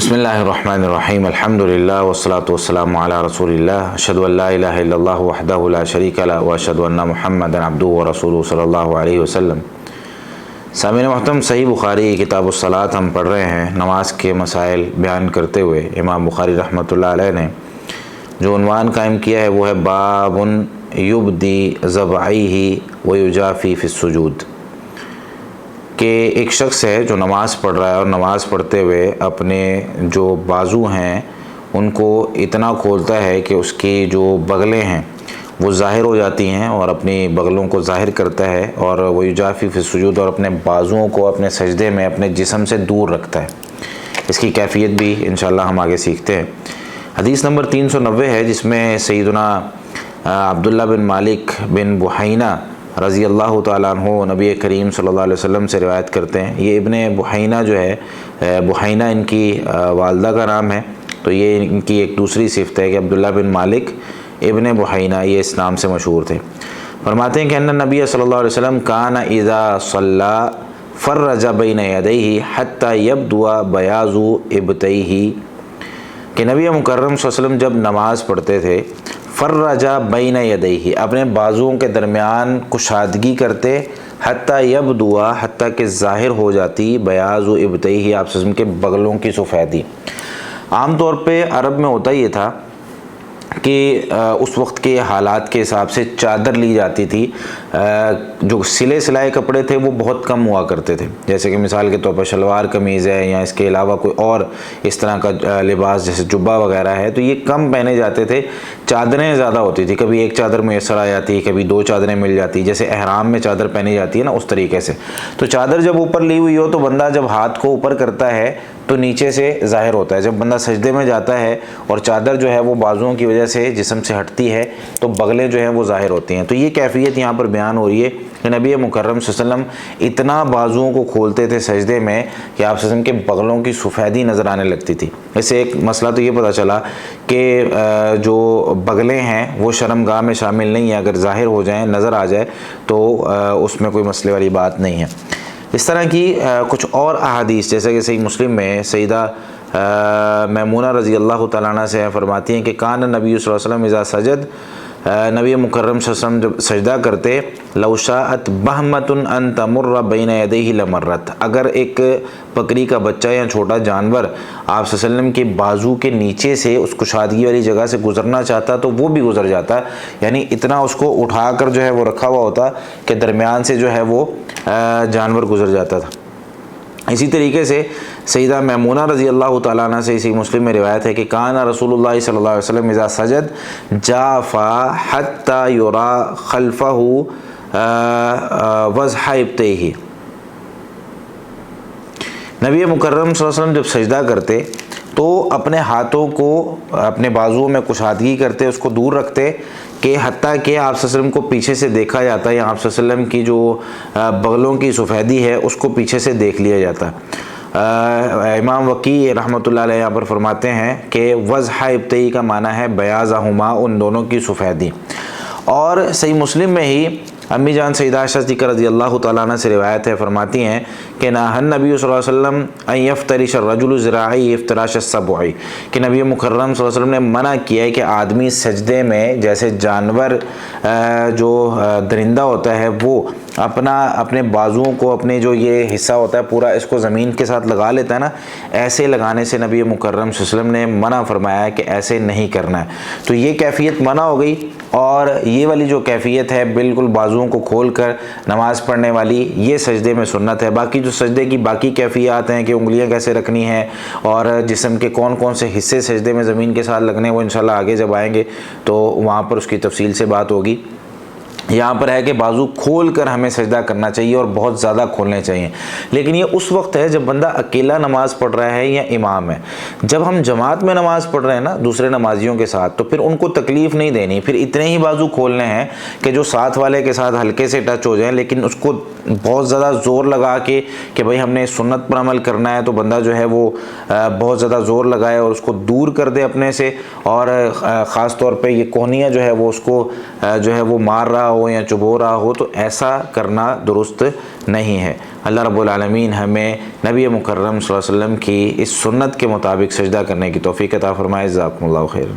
بسم اللہ الرحمن الرحیم الحمدللہ والصلاة والسلام علی رسول اللہ اشہد ان لا الہ الا اللہ وحدہ لا شریک لہ واشہد ان محمدا عبدہ ورسولہ صلی اللہ علیہ وسلم۔ سامعین محترم، صحیح بخاری کتاب الصلاۃ ہم پڑھ رہے ہیں۔ نماز کے مسائل بیان کرتے ہوئے امام بخاری رحمۃ اللہ علیہ نے جو عنوان قائم کیا ہے وہ ہے باب یبدی ضبعیہ ویجافی فی السجود، کہ ایک شخص ہے جو نماز پڑھ رہا ہے اور نماز پڑھتے ہوئے اپنے جو بازو ہیں ان کو اتنا کھولتا ہے کہ اس کی جو بغلیں ہیں وہ ظاہر ہو جاتی ہیں اور اپنی بغلوں کو ظاہر کرتا ہے، اور وہ یجافی فی السجود، اور اپنے بازوؤں کو اپنے سجدے میں اپنے جسم سے دور رکھتا ہے۔ اس کی کیفیت بھی انشاءاللہ ہم آگے سیکھتے ہیں۔ حدیث نمبر 390 ہے، جس میں سیدنا عبداللہ بن مالک بن بحینہ رضی اللہ تعالیٰ عنہ نبی کریم صلی اللہ علیہ وسلم سے روایت کرتے ہیں۔ یہ ابن بحینہ جو ہے، بحینہ ان کی والدہ کا نام ہے، تو یہ ان کی ایک دوسری صفت ہے کہ عبداللہ بن مالک ابن بحینہ یہ اس نام سے مشہور تھے۔ فرماتے ہیں کہ ان نبی صلی اللہ علیہ وسلم کان اذا صلی فرج بین یدیہ حتی یبدو بیاض ابطیہ، کہ نبی مکرم صلی اللہ علیہ وسلم جب نماز پڑھتے تھے فرجا بین یدیہ، اپنے بازوؤں کے درمیان کشادگی کرتے، حتی یبدوا، حتیٰ کہ ظاہر ہو جاتی بیاض ابطیہ، آپ کے بغلوں کی سفیدی۔ عام طور پہ عرب میں ہوتا یہ تھا کہ اس وقت کے حالات کے حساب سے چادر لی جاتی تھی۔ جو سلے سلائے کپڑے تھے وہ بہت کم ہوا کرتے تھے، جیسے کہ مثال کے طور پر شلوار قمیض ہے یا اس کے علاوہ کوئی اور اس طرح کا لباس جیسے جبہ وغیرہ ہے، تو یہ کم پہنے جاتے تھے۔ چادریں زیادہ ہوتی تھی، کبھی ایک چادر میسر آ جاتی، کبھی دو چادریں مل جاتی، جیسے احرام میں چادر پہنی جاتی ہے نا اس طریقے سے۔ تو چادر جب اوپر لی ہوئی ہو تو بندہ جب ہاتھ کو اوپر کرتا ہے تو نیچے سے ظاہر ہوتا ہے، جب بندہ سجدے میں جاتا ہے اور چادر جو ہے وہ بازوؤں کی وجہ سے جسم سے ہٹتی ہے تو بغلیں جو ہیں وہ ظاہر ہوتی ہیں۔ تو یہ کیفیت یہاں پر بیان ہو رہی ہے کہ نبی مکرم صلی اللہ علیہ وسلم اتنا بازوؤں کو کھولتے تھے سجدے میں کہ آپ صلی اللہ علیہ وسلم کے بغلوں کی سفیدی نظر آنے لگتی تھی۔ اس سے ایک مسئلہ تو یہ پتہ چلا کہ جو بغلیں ہیں وہ شرمگاہ میں شامل نہیں ہیں، اگر ظاہر ہو جائیں، نظر آ جائے تو اس میں کوئی مسئلے والی بات نہیں ہے۔ اس طرح کی کچھ اور احادیث جیسے کہ صحیح مسلم میں سیدہ میمونہ رضی اللہ تعالیٰ عنہ سے فرماتی ہیں کہ کان نبی صلی اللہ علیہ وسلم اذا سجد، نبی مکرم صلی اللہ علیہ وسلم جب سجدہ کرتے، لو شاءت بہمۃ ان تمر بین یدیہ لمرت، اگر ایک بکری کا بچہ یا چھوٹا جانور آپ صلی اللہ علیہ وسلم کے بازو کے نیچے سے اس کشادگی والی جگہ سے گزرنا چاہتا تو وہ بھی گزر جاتا، یعنی اتنا اس کو اٹھا کر جو ہے وہ رکھا ہوا ہوتا کہ درمیان سے جو ہے وہ جانور گزر جاتا تھا۔ اسی طریقے سے سیدہ میمونہ رضی اللہ تعالیٰ عنہ سے اسی مسلم میں روایت ہے کہ کان رسول اللہ صلی اللہ علیہ وسلم اذا سجد جافا حتی یرا خلفہ وضح ابطیہ، نبی مکرم صلی اللہ علیہ وسلم جب سجدہ کرتے تو اپنے ہاتھوں کو اپنے بازوؤں میں کشادگی کرتے، اس کو دور رکھتے کہ حتیٰ کہ آپ صلی اللہ علیہ وسلم کو پیچھے سے دیکھا جاتا ہے، یا آپ صلی اللہ علیہ وسلم کی جو بغلوں کی سفیدی ہے اس کو پیچھے سے دیکھ لیا جاتا۔ امام وقی رحمۃ اللہ علیہ یہاں پر فرماتے ہیں کہ وضح ابطیہ کا معنی ہے بیاضہما، ان دونوں کی سفیدی۔ اور صحیح مسلم میں ہی امی جان سیدہ عائشہ صدیقہ رضی اللہ تعالیٰ عنہ سے روایت ہے، فرماتی ہیں کہ نہى النبی صلی اللہ علیہ وسلم ان یفترش الرجل ذراعیہ افتراش السبع، کہ نبی مکرم صلی اللہ علیہ وسلم نے منع کیا ہے کہ آدمی سجدے میں جیسے جانور جو درندہ ہوتا ہے وہ اپنے بازوؤں کو، اپنے جو یہ حصہ ہوتا ہے پورا اس کو زمین کے ساتھ لگا لیتا ہے نا، ایسے لگانے سے نبی مکرم صلی اللہ علیہ وسلم نے منع فرمایا ہے کہ ایسے نہیں کرنا ہے۔ تو یہ کیفیت منع ہو گئی، اور یہ والی جو کیفیت ہے بالکل بازوؤں کو کھول کر نماز پڑھنے والی، یہ سجدے میں سنت ہے۔ باقی جو سجدے کی باقی کیفیات ہیں کہ انگلیاں کیسے رکھنی ہیں اور جسم کے کون کون سے حصے سجدے میں زمین کے ساتھ لگنے، وہ انشاءاللہ آگے جب آئیں گے تو وہاں پر اس کی تفصیل سے بات ہوگی۔ یہاں پر ہے کہ بازو کھول کر ہمیں سجدہ کرنا چاہیے اور بہت زیادہ کھولنے چاہیے، لیکن یہ اس وقت ہے جب بندہ اکیلا نماز پڑھ رہا ہے یا امام ہے۔ جب ہم جماعت میں نماز پڑھ رہے ہیں نا دوسرے نمازیوں کے ساتھ، تو پھر ان کو تکلیف نہیں دینی، پھر اتنے ہی بازو کھولنے ہیں کہ جو ساتھ والے کے ساتھ ہلکے سے ٹچ ہو جائیں، لیکن اس کو بہت زیادہ زور لگا کے کہ بھائی ہم نے سنت پر عمل کرنا ہے، تو بندہ جو ہے وہ بہت زیادہ زور لگائے اور اس کو دور کر دے اپنے سے، اور خاص طور پہ یہ کوہنیاں جو ہے وہ اس کو جو ہے وہ مار رہا ہو یا چبو رہا ہو تو ایسا کرنا درست نہیں ہے۔ اللہ رب العالمین ہمیں نبی مکرم صلی اللہ علیہ وسلم کی اس سنت کے مطابق سجدہ کرنے کی توفیق عطا فرمائے۔ جزاکم اللہ خیر۔